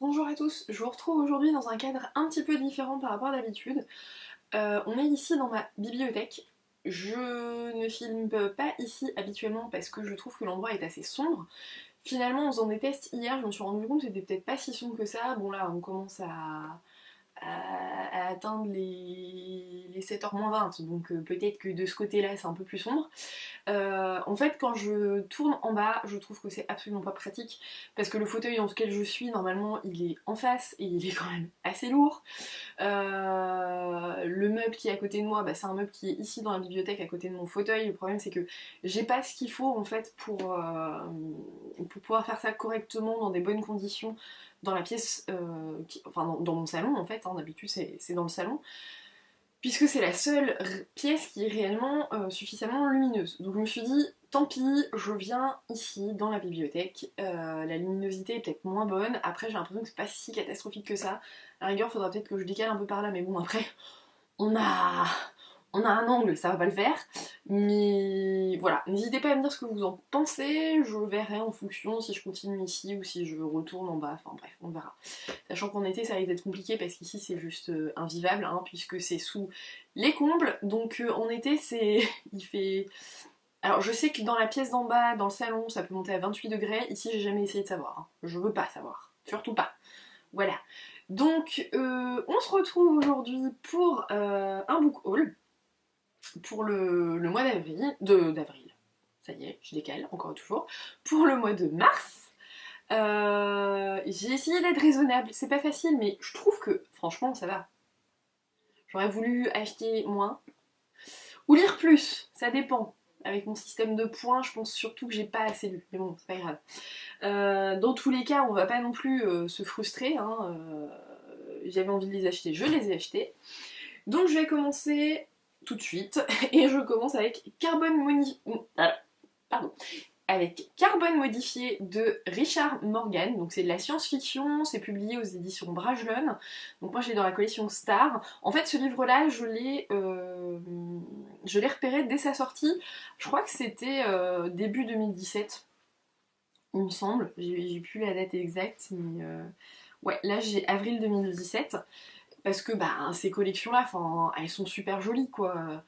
Bonjour à tous, je vous retrouve aujourd'hui dans un cadre un petit peu différent par rapport à d'habitude. On est ici dans ma bibliothèque. Je ne filme pas ici habituellement parce que je trouve que l'endroit est assez sombre. Finalement, en faisant des tests hier, je me suis rendu compte que c'était peut-être pas si sombre que ça. Bon là, on commence à atteindre les 7h moins 20, donc peut-être que de ce côté-là, c'est un peu plus sombre. En fait, quand je tourne en bas, je trouve que c'est absolument pas pratique parce que le fauteuil dans lequel je suis, normalement, il est en face et il est quand même assez lourd. Le meuble qui est à côté de moi, bah, c'est un meuble qui est ici dans la bibliothèque à côté de mon fauteuil. Le problème, c'est que j'ai pas ce qu'il faut en fait pour pouvoir faire ça correctement dans des bonnes conditions dans la pièce, enfin dans mon salon en fait, hein, d'habitude c'est dans le salon puisque c'est la seule pièce qui est réellement suffisamment lumineuse. Donc je me suis dit, tant pis, je viens ici, dans la bibliothèque, la luminosité est peut-être moins bonne, après j'ai l'impression que c'est pas si catastrophique que ça. À la rigueur, faudra peut-être que je décale un peu par là, mais bon, après, on a, on a un angle, ça va pas le faire. Mais voilà, n'hésitez pas à me dire ce que vous en pensez, je verrai en fonction si je continue ici ou si je retourne en bas, enfin bref, on verra. Sachant qu'en été ça risque d'être compliqué parce qu'ici c'est juste invivable, hein, puisque c'est sous les combles, donc en été c'est... il fait... Alors je sais que dans la pièce d'en bas, dans le salon, ça peut monter à 28 degrés, ici j'ai jamais essayé de savoir, hein. Je veux pas savoir, surtout pas. Voilà. Donc on se retrouve aujourd'hui pour un book haul, pour le mois d'avril, ça y est, je décale encore toujours, pour le mois de mars. J'ai essayé d'être raisonnable, c'est pas facile, mais je trouve que franchement ça va. J'aurais voulu acheter moins ou lire plus, ça dépend. Avec mon système de points, je pense surtout que j'ai pas assez lu, mais bon, c'est pas grave. Dans tous les cas, on va pas non plus se frustrer, hein. J'avais envie de les acheter, je les ai achetés. Donc je vais commencer tout de suite, et je commence avec Pardon, avec Carbone modifié de Richard Morgan. Donc c'est de la science-fiction, c'est publié aux éditions Bragelonne. Donc moi je l'ai dans la collection Star. En fait ce livre-là, je l'ai repéré dès sa sortie. Je crois que c'était début 2017, il me semble. J'ai plus la date exacte, mais ouais, là j'ai avril 2017. Parce que bah, ces collections-là, elles sont super jolies quoi.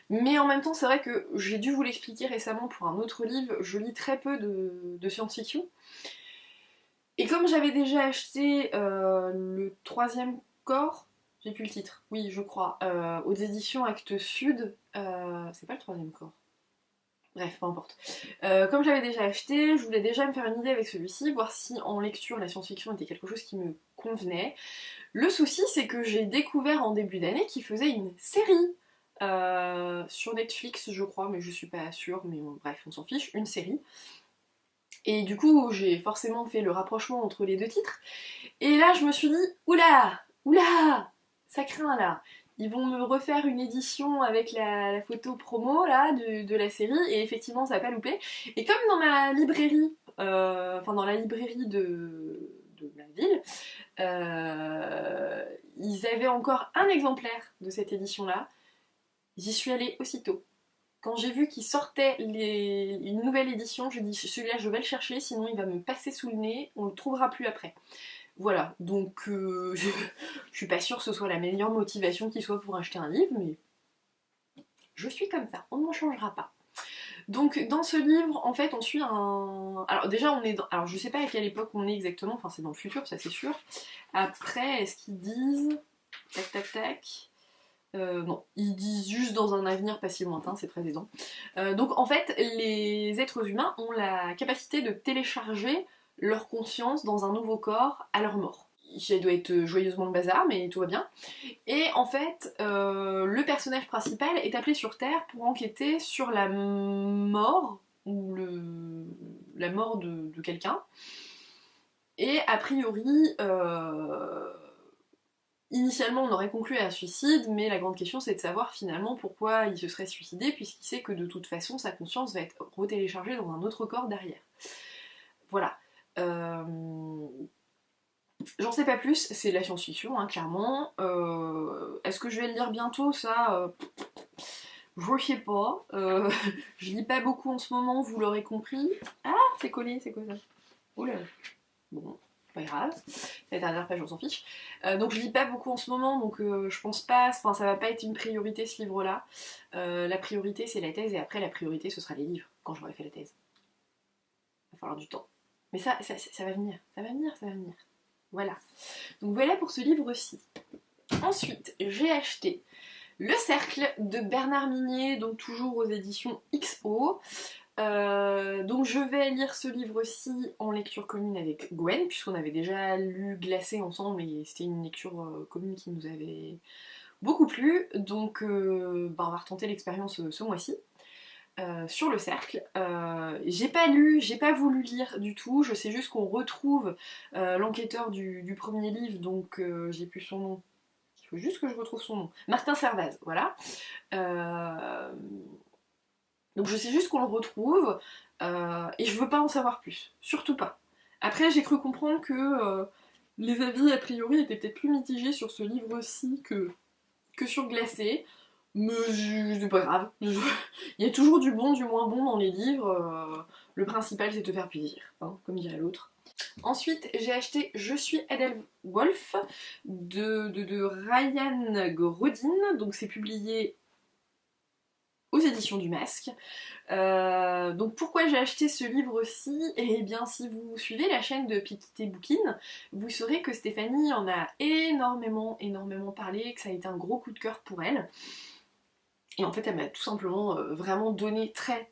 Mais en même temps, c'est vrai que j'ai dû vous l'expliquer récemment pour un autre livre, je lis très peu de science-fiction. Et comme j'avais déjà acheté le troisième corps, j'ai plus le titre, oui je crois, aux éditions Actes Sud, c'est pas le troisième corps. Bref, peu importe. Comme j'avais déjà acheté, je voulais déjà me faire une idée avec celui-ci, voir si en lecture la science-fiction était quelque chose qui me convenait. Le souci, c'est que j'ai découvert en début d'année qu'il faisait une série sur Netflix, je crois, mais je suis pas sûre, mais bref, on s'en fiche, une série. Et du coup, j'ai forcément fait le rapprochement entre les deux titres. Et là, je me suis dit, oula, oula, ça craint là. Ils vont me refaire une édition avec la photo promo là de la série, et effectivement, ça n'a pas loupé. Et comme dans ma librairie, enfin dans la librairie de ma ville, ils avaient encore un exemplaire de cette édition-là. J'y suis allée aussitôt. Quand j'ai vu qu'il sortait une nouvelle édition, je dis celui-là je vais le chercher, sinon il va me passer sous le nez, on le trouvera plus après. Voilà, donc je suis pas sûre que ce soit la meilleure motivation qui soit pour acheter un livre, mais je suis comme ça, on ne m'en changera pas. Donc dans ce livre, en fait, on suit un... Alors déjà, on est dans... Alors je sais pas à quelle époque on est exactement, enfin c'est dans le futur, ça c'est sûr. Après, est-ce qu'ils disent... Tac tac tac... non, ils disent juste dans un avenir pas si lointain, c'est très aidant. Donc en fait, les êtres humains ont la capacité de télécharger leur conscience dans un nouveau corps à leur mort. Ça doit être joyeusement le bazar, mais tout va bien. Et en fait, le personnage principal est appelé sur Terre pour enquêter sur la mort, ou la mort de quelqu'un. Et a priori, initialement on aurait conclu à un suicide, mais la grande question c'est de savoir finalement pourquoi il se serait suicidé, puisqu'il sait que de toute façon sa conscience va être retéléchargée dans un autre corps derrière. Voilà. J'en sais pas plus, c'est de la science-fiction, hein, clairement. Est-ce que je vais le lire bientôt, ça je sais pas. Je lis pas beaucoup en ce moment, vous l'aurez compris. Ah, c'est collé, c'est quoi ça? Oula. Bon. pas grave, la dernière page on s'en fiche. Donc je lis pas beaucoup en ce moment, donc je pense pas, enfin ça va pas être une priorité ce livre-là. La priorité c'est la thèse et après la priorité ce sera les livres quand j'aurai fait la thèse. Il va falloir du temps. Mais ça va venir, ça va venir, ça va venir. Voilà. Donc voilà pour ce livre-ci. Ensuite, j'ai acheté Le Cercle de Bernard Minier, donc toujours aux éditions XO. Donc je vais lire ce livre-ci en lecture commune avec Gwen, puisqu'on avait déjà lu Glacé ensemble et c'était une lecture commune qui nous avait beaucoup plu. Donc bah, on va retenter l'expérience ce mois-ci. Sur Le Cercle. J'ai pas lu, j'ai pas voulu lire du tout, je sais juste qu'on retrouve l'enquêteur du premier livre, donc j'ai plus son nom. Il faut juste que je retrouve son nom. Martin Servaz, voilà. Donc je sais juste qu'on le retrouve, et je veux pas en savoir plus, surtout pas. Après j'ai cru comprendre que les avis a priori étaient peut-être plus mitigés sur ce livre-ci que sur Glacé. Mais c'est pas grave. Il y a toujours du bon, du moins bon dans les livres. Le principal, c'est de te faire plaisir, hein, comme dirait l'autre. Ensuite, j'ai acheté Je suis Adèle Wolf de Ryan Grodin. Donc, c'est publié aux éditions du Masque. Donc pourquoi j'ai acheté ce livre-ci? Eh bien si vous suivez la chaîne de Pikité Bookin, vous saurez que Stéphanie en a énormément parlé, que ça a été un gros coup de cœur pour elle. Et en fait, elle m'a tout simplement vraiment donné très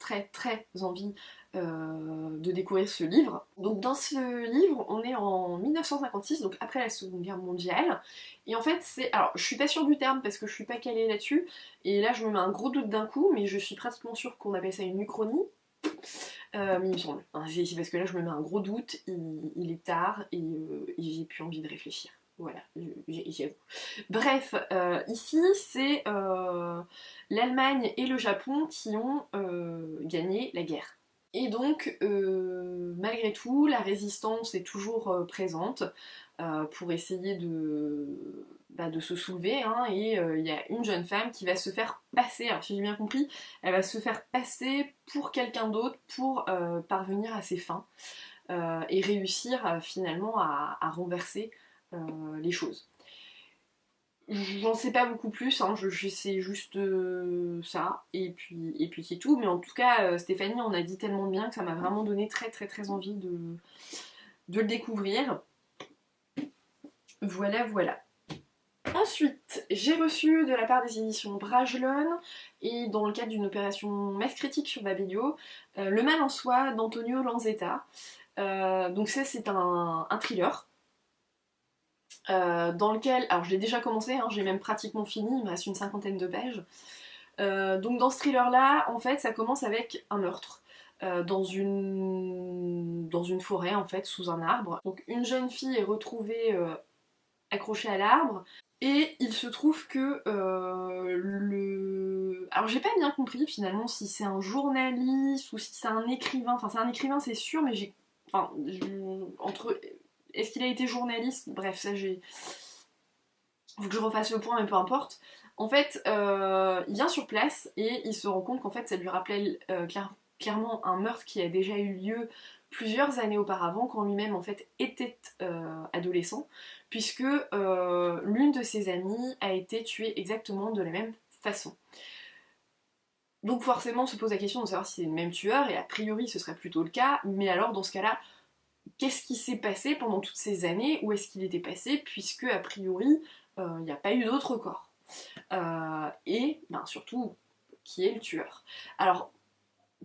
envie de découvrir ce livre. Donc dans ce livre, on est en 1956, donc après la Seconde Guerre mondiale. Et en fait, c'est... Alors, je suis pas sûre du terme parce que je suis pas calée là-dessus. Et là, je me mets un gros doute d'un coup, mais je suis pratiquement sûre qu'on appelle ça une uchronie. Mais il me semble. Hein, c'est parce que là, je me mets un gros doute, il est tard et j'ai plus envie de réfléchir. Voilà, j'avoue. Bref, ici, c'est l'Allemagne et le Japon qui ont gagné la guerre. Et donc, malgré tout, la résistance est toujours présente pour essayer de se soulever. Hein, et il y a une jeune femme qui va se faire passer, alors si j'ai bien compris, elle va se faire passer pour quelqu'un d'autre pour parvenir à ses fins et réussir finalement à renverser les choses. J'en sais pas beaucoup plus, hein, je sais juste ça, et puis c'est tout, mais en tout cas, Stéphanie en a dit tellement de bien que ça m'a vraiment donné très envie de le découvrir. Voilà, voilà. Ensuite, j'ai reçu de la part des éditions Bragelonne, et dans le cadre d'une opération masse critique sur Babelio, Le Mal en Soi d'Antonio Lanzetta. Donc ça, c'est un thriller. Dans lequel, alors je l'ai déjà commencé, hein, j'ai même pratiquement fini, il me reste une cinquantaine de pages. Donc dans ce thriller-là, en fait, ça commence avec un meurtre. Dans une forêt en fait, sous un arbre. Donc une jeune fille est retrouvée accrochée à l'arbre et il se trouve que alors j'ai pas bien compris finalement si c'est un journaliste ou si c'est un écrivain. Enfin c'est un écrivain c'est sûr, mais entre est-ce qu'il a été journaliste? Bref, ça j'ai... Faut que je refasse le point, mais peu importe. En fait, il vient sur place et il se rend compte qu'en fait, ça lui rappelait clairement un meurtre qui a déjà eu lieu plusieurs années auparavant, quand lui-même en fait était adolescent, puisque l'une de ses amies a été tuée exactement de la même façon. Donc forcément, on se pose la question de savoir si c'est le même tueur, et a priori, ce serait plutôt le cas, mais alors dans ce cas-là, qu'est-ce qui s'est passé pendant toutes ces années? Où est-ce qu'il était passé? Puisque, a priori, il n'y a pas eu d'autre corps. Et, surtout, qui est le tueur? Alors,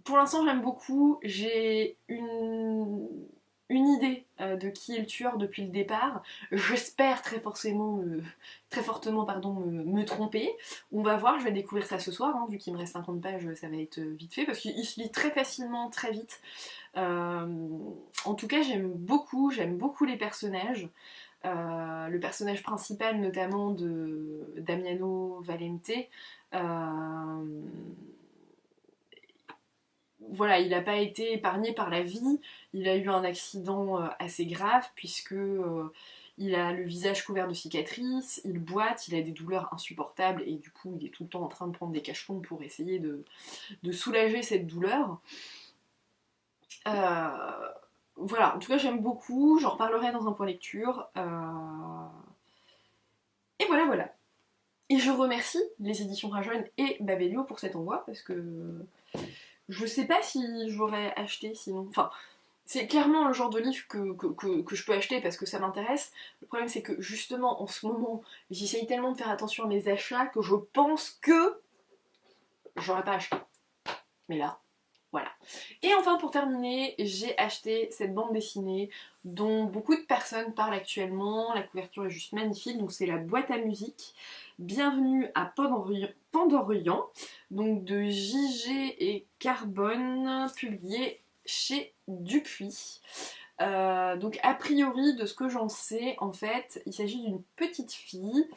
pour l'instant, j'aime beaucoup. J'ai une idée de qui est le tueur depuis le départ. J'espère très fortement me tromper. On va voir, je vais découvrir ça ce soir, hein, vu qu'il me reste 50 pages, ça va être vite fait, parce qu'il se lit très facilement, très vite. En tout cas, j'aime beaucoup les personnages. Le personnage principal, notamment de Damiano Valente. Voilà, il n'a pas été épargné par la vie. Il a eu un accident assez grave, puisque il a le visage couvert de cicatrices, il boite, il a des douleurs insupportables, et du coup, il est tout le temps en train de prendre des cachetons pour essayer de soulager cette douleur. voilà, en tout cas j'aime beaucoup, j'en reparlerai dans un point lecture. Et voilà, voilà. Et je remercie les éditions Rajeune et Babelio pour cet envoi, parce que je sais pas si j'aurais acheté sinon. Enfin, c'est clairement le genre de livre que je peux acheter parce que ça m'intéresse. Le problème c'est que justement en ce moment, j'essaye tellement de faire attention à mes achats que je pense que j'aurais pas acheté. Mais là, voilà. Et enfin pour terminer, j'ai acheté cette bande dessinée dont beaucoup de personnes parlent actuellement. La couverture est juste magnifique, donc c'est la boîte à musique. Bienvenue à Pandorian, donc de JG et Carbone, publié chez Dupuis. Donc a priori de ce que j'en sais, en fait, il s'agit d'une petite fille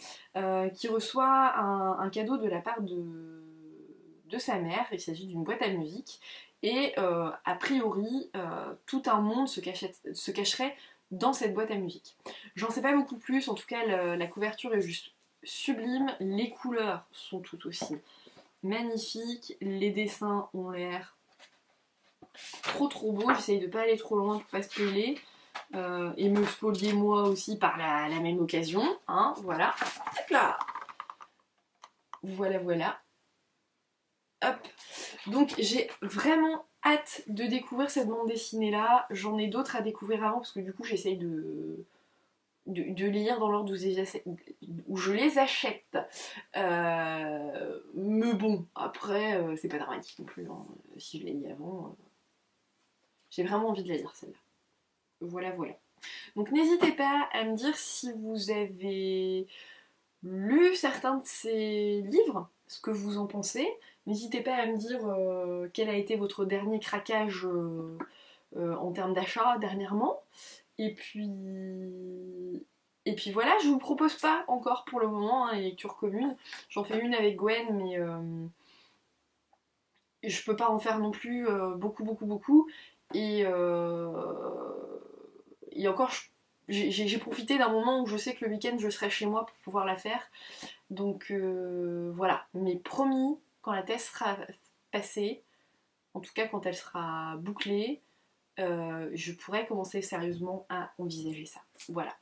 qui reçoit un cadeau de la part de sa mère. Il s'agit d'une boîte à musique et a priori tout un monde se cacherait dans cette boîte à musique. J'en sais pas beaucoup plus, en tout cas la couverture est juste sublime, les couleurs sont tout aussi magnifiques, les dessins ont l'air trop beaux, j'essaye de pas aller trop loin pour pas spoiler. Et me spolier moi aussi par la même occasion, hein, voilà. Hop là. Voilà, voilà. Hop. Donc j'ai vraiment hâte de découvrir cette bande dessinée là. J'en ai d'autres à découvrir avant parce que du coup j'essaye de lire dans l'ordre où je les achète. Mais bon, après c'est pas dramatique non plus, hein. Si je l'ai lu avant, j'ai vraiment envie de la lire celle-là. Voilà, voilà. Donc n'hésitez pas à me dire si vous avez lu certains de ces livres, ce que vous en pensez. N'hésitez pas à me dire quel a été votre dernier craquage en termes d'achat dernièrement. Et puis... Et puis voilà, je vous propose pas encore pour le moment hein, les lectures communes. J'en fais une avec Gwen, mais je peux pas en faire non plus beaucoup. Et, et encore, j'ai profité d'un moment où je sais que le week-end je serai chez moi pour pouvoir la faire. Donc voilà, mais promis, quand la thèse sera passée, en tout cas quand elle sera bouclée, je pourrai commencer sérieusement à envisager ça. Voilà.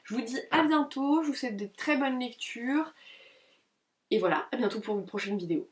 Je vous dis à bientôt, je vous souhaite de très bonnes lectures. Et voilà, à bientôt pour une prochaine vidéo.